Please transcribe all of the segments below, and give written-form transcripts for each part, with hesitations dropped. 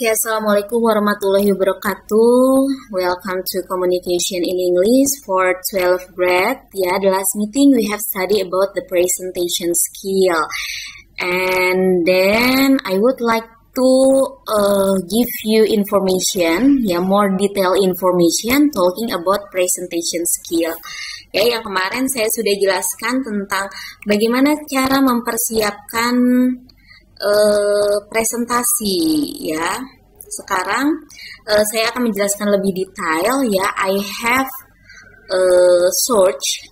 Oke, Assalamualaikum warahmatullahi wabarakatuh. Welcome to Communication in English for 12th grade. Yeah, the last meeting we have studied about the presentation skill. And then I would like to give you information, more detailed information talking about presentation skill. Ya, yang kemarin saya sudah jelaskan tentang bagaimana cara mempersiapkan presentasi ya. Sekarang saya akan menjelaskan lebih detail ya. I have search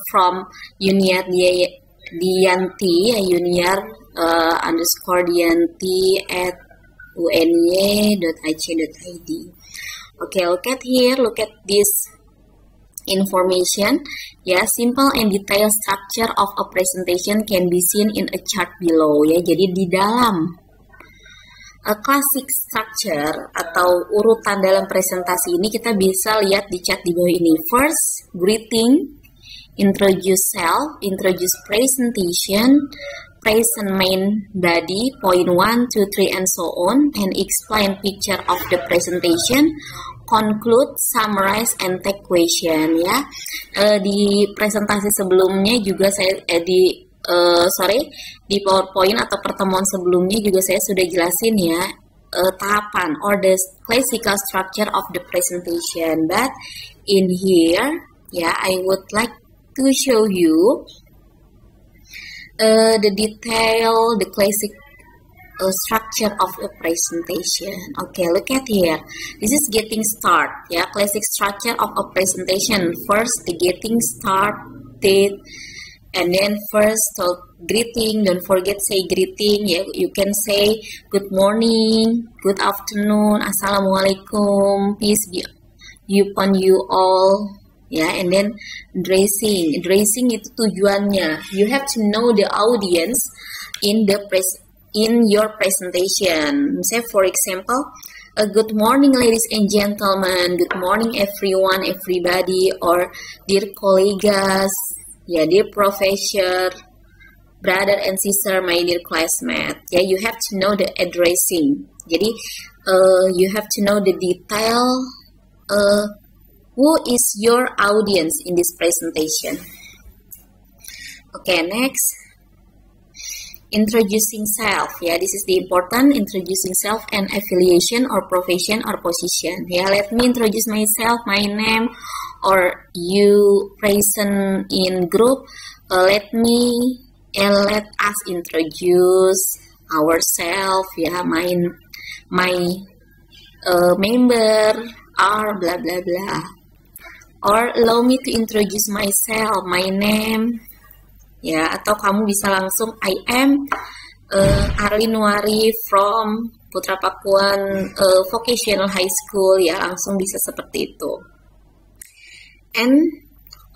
from Yuniar Dianti, Yuniar _Dianti at uny.ac.id. Okay, look at here, look at this information. Simple and detailed structure of a presentation can be seen in a chart below. Jadi di dalam classic structure atau urutan dalam presentasi ini kita bisa lihat di chart di bawah ini. First, greeting, introduce self, introduce presentation, present main body, point 1, 2, 3, and so on, and explain picture of the presentation, conclude, summarize, and take question ya. Di presentasi sebelumnya juga saya di PowerPoint atau pertemuan sebelumnya juga saya sudah jelasin ya tahapan or the classical structure of the presentation. But in here I would like to show you the detail, the classic structure of a presentation. Okay, look at here. This is getting start. Classic structure of a presentation. First, the getting started, and then first greeting. Don't forget say greeting. You can say good morning, good afternoon, assalamualaikum, peace be upon you all. And then dressing. Dressing itu tujuannya. You have to know the audience in your presentation. Say for example, good morning ladies and gentlemen, good morning everyone, everybody, or dear colleagues, dear professor, brother and sister, my dear classmate. You have to know the addressing. Jadi you have to know the detail. Who is your audience in this presentation? Okay, next. Introducing self. This is the important introducing self and affiliation or profession or position. Let me introduce myself, my name, or you present in group. Let us introduce ourselves. My member are blah blah blah. Or allow me to introduce myself, my name. Atau kamu bisa langsung I am Arlin Wari from Putra Pakuan Vocational High School. Langsung bisa seperti itu. And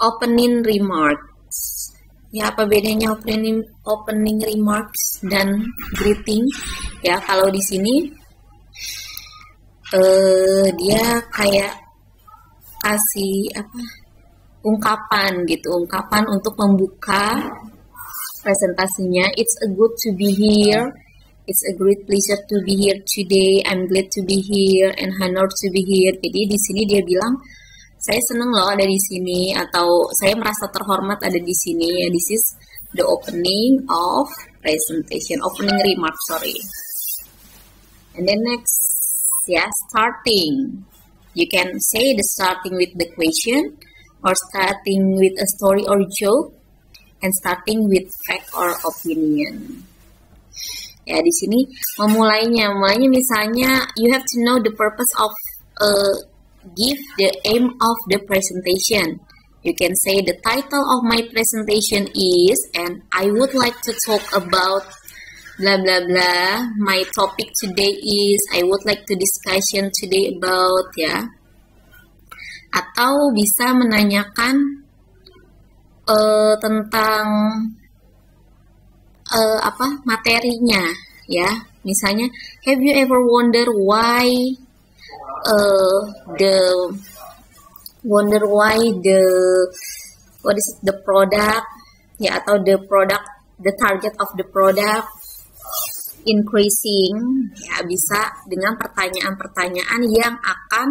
opening remarks. Apa bedanya opening remarks dan greeting? Kalau di sini dia kayak kasih ungkapan untuk membuka presentasinya. It's a good to be here. It's a great pleasure to be here today. I'm glad to be here and honored to be here. Jadi di sini dia bilang, saya senang loh ada di sini, atau saya merasa terhormat ada di sini. This is the opening of presentation, opening remark, sorry. And then next, starting. You can say the starting with the question, or starting with a story or joke, and starting with fact or opinion. Di sini memulainya misalnya you have to know the purpose of give the aim of the presentation. You can say the title of my presentation is, and I would like to talk about blah blah blah. My topic today is, I would like to discussion today about Atau bisa menanyakan tentang materinya Misalnya, have you ever wonder why the product atau the target of the product increasing, ya bisa dengan pertanyaan-pertanyaan yang akan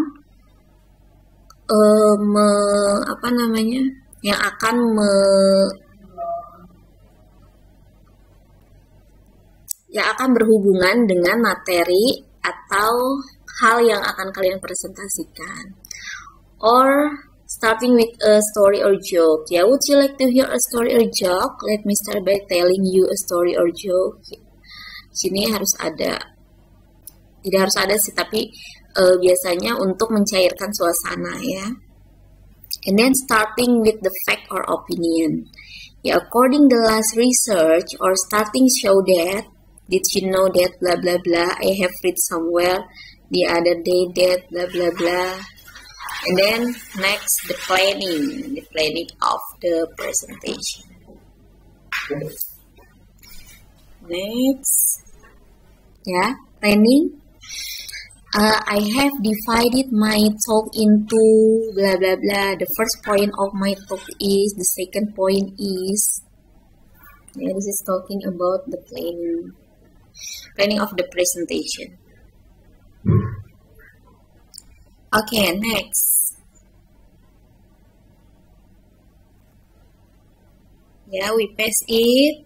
yang akan berhubungan dengan materi atau hal yang akan kalian presentasikan. Or starting with a story or joke. Ya, would you like to hear a story or joke? Let me start by telling you a story or joke. Sini harus ada, tidak harus ada sih, tapi biasanya untuk mencairkan suasana ya. And then starting with the fact or opinion. Yeah, according the last research or starting show that, did you know that blah blah blah, I have read somewhere the other day that blah blah blah. And then next the planning of the presentation. Next, yeah, planning. I have divided my talk into blah blah blah. The first point of my talk is, the second point is. Yeah, this is talking about the planning of the presentation. Okay, next. Yeah, we paste it.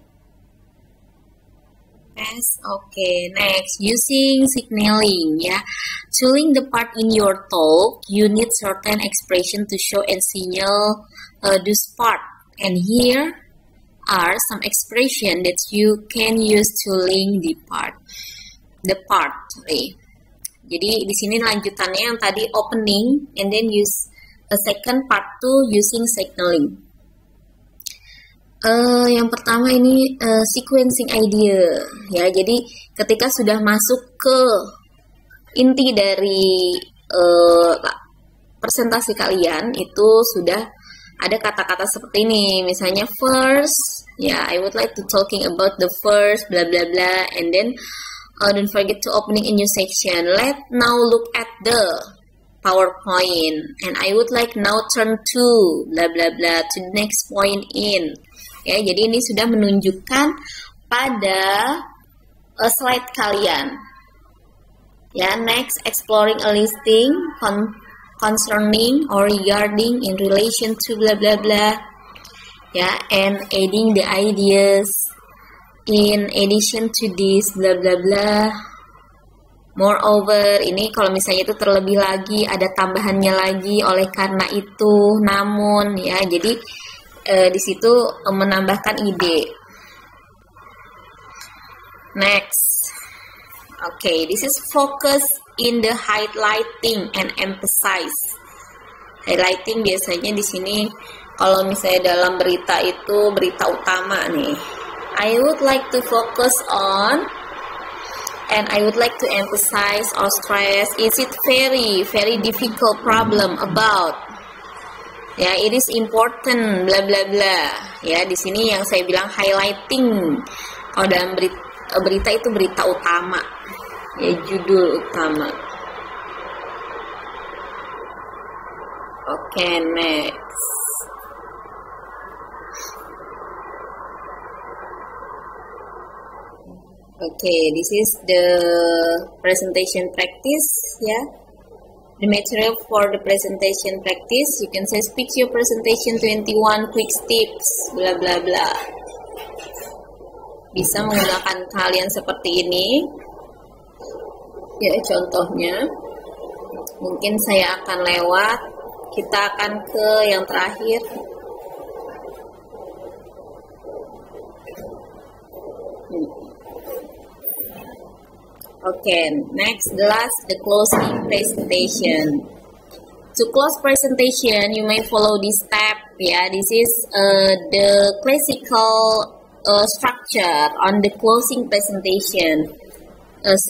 Okay, next, using signaling. Yeah, to link the part in your talk, you need certain expression to show and signal this part. And here are some expression that you can use to link the part. Jadi di sini lanjutannya yang tadi opening, and then use a second part to using signaling. Yang pertama ini sequencing idea ya. Jadi ketika sudah masuk ke inti dari presentasi kalian, itu sudah ada kata-kata seperti ini. Misalnya first, ya, I would like to talking about the first blah blah blah, and then don't forget to opening a new section. Let's now look at the PowerPoint, and I would like now turn to blah blah blah to the next point in. Ya, jadi ini sudah menunjukkan pada slide kalian. Ya, next, exploring a listing concerning or regarding in relation to blah blah blah. Ya, and adding the ideas in addition to this blah blah blah. Moreover, ini kalau misalnya itu terlebih lagi, ada tambahannya lagi, oleh karena itu, namun, ya, jadi di situ menambahkan ide. Next, okay, this is focus in the highlighting and emphasize. Highlighting biasanya di sini kalau misalnya dalam berita itu berita utama nih. I would like to focus on, and I would like to emphasize or stress, is it very difficult problem about. Ya, it is important bla bla bla. Ya, di sini yang saya bilang highlighting. Kalau dalam berita itu berita utama. Ya, judul utama. Okay, next. Okay, this is the presentation practice, ya. The material for the presentation practice, you can say speak your presentation 21 quick tips, bla bla bla. Bisa menggunakan kalian seperti ini. Ya, contohnya. Mungkin saya akan lewat. Kita akan ke yang terakhir. Okay, next, the last, the closing presentation. To close presentation, you may follow this step. Yeah, this is the classical structure on the closing presentation.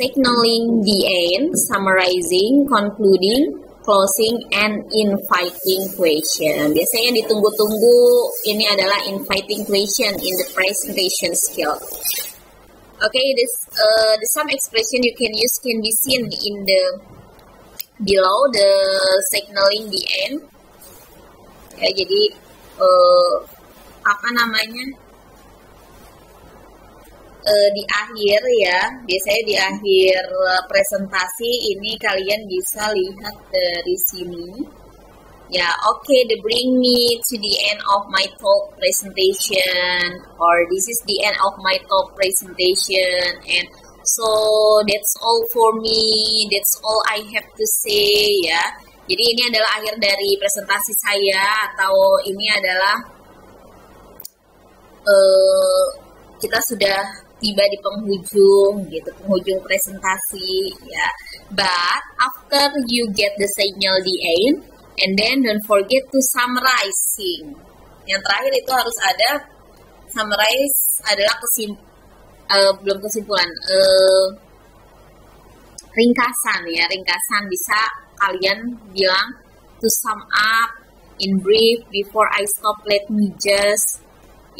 Signaling the end, summarizing, concluding, closing, and inviting question. Biasanya ditunggu-tunggu, ini adalah inviting question in the presentation skill. Okay, this some expression you can use can be seen in the below the signaling the end. Ya, jadi apa namanya? di akhir ya, biasanya di akhir presentasi ini kalian bisa lihat dari sini. Ya, okay, they bring me to the end of my talk presentation, or this is the end of my talk presentation, and so that's all for me, that's all I have to say ya. Jadi ini adalah akhir dari presentasi saya, atau ini adalah kita sudah tiba di penghujung gitu, penghujung presentasi ya. But after you get the signal the end, and then don't forget to summarizing. Yang terakhir itu harus ada summarize, adalah belum kesimpulan, ringkasan ya, ringkasan. Bisa kalian bilang to sum up in brief before I stop, let me just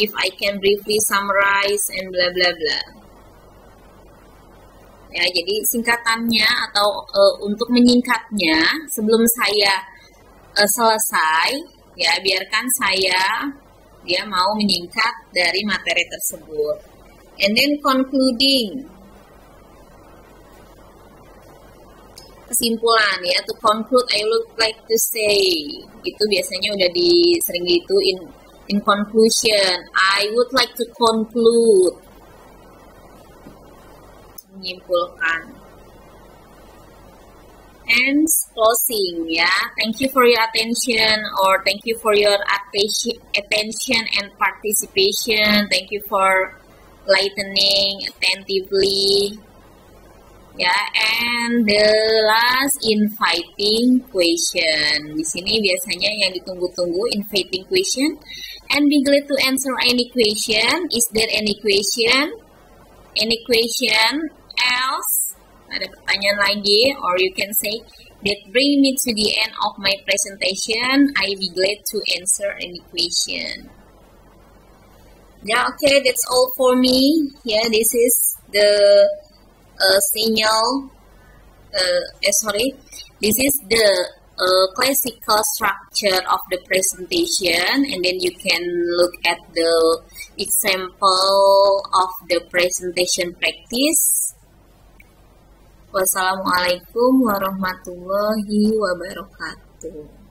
if I can briefly summarize and bla bla bla. Ya, jadi singkatannya atau untuk menyingkatnya sebelum saya selesai ya, biarkan dia mau menyingkat dari materi tersebut. And then concluding, kesimpulan ya, to conclude I would like to say, itu biasanya udah sering gitu in conclusion, I would like to conclude, menyimpulkan. And closing ya, thank you for your attention, or thank you for your attention and participation, thank you for listening attentively ya. And the last, inviting question. Di sini biasanya yang ditunggu-tunggu, inviting question, and be glad to answer any question. Is there any question? Any question else? Ada pertanyaan lagi, or you can say that bring me to the end of my presentation. I be glad to answer any question. Yeah, okay, that's all for me. Yeah, this is the signal. This is the classical structure of the presentation, and then you can look at the example of the presentation practice. Wassalamualaikum warahmatullahi wabarakatuh.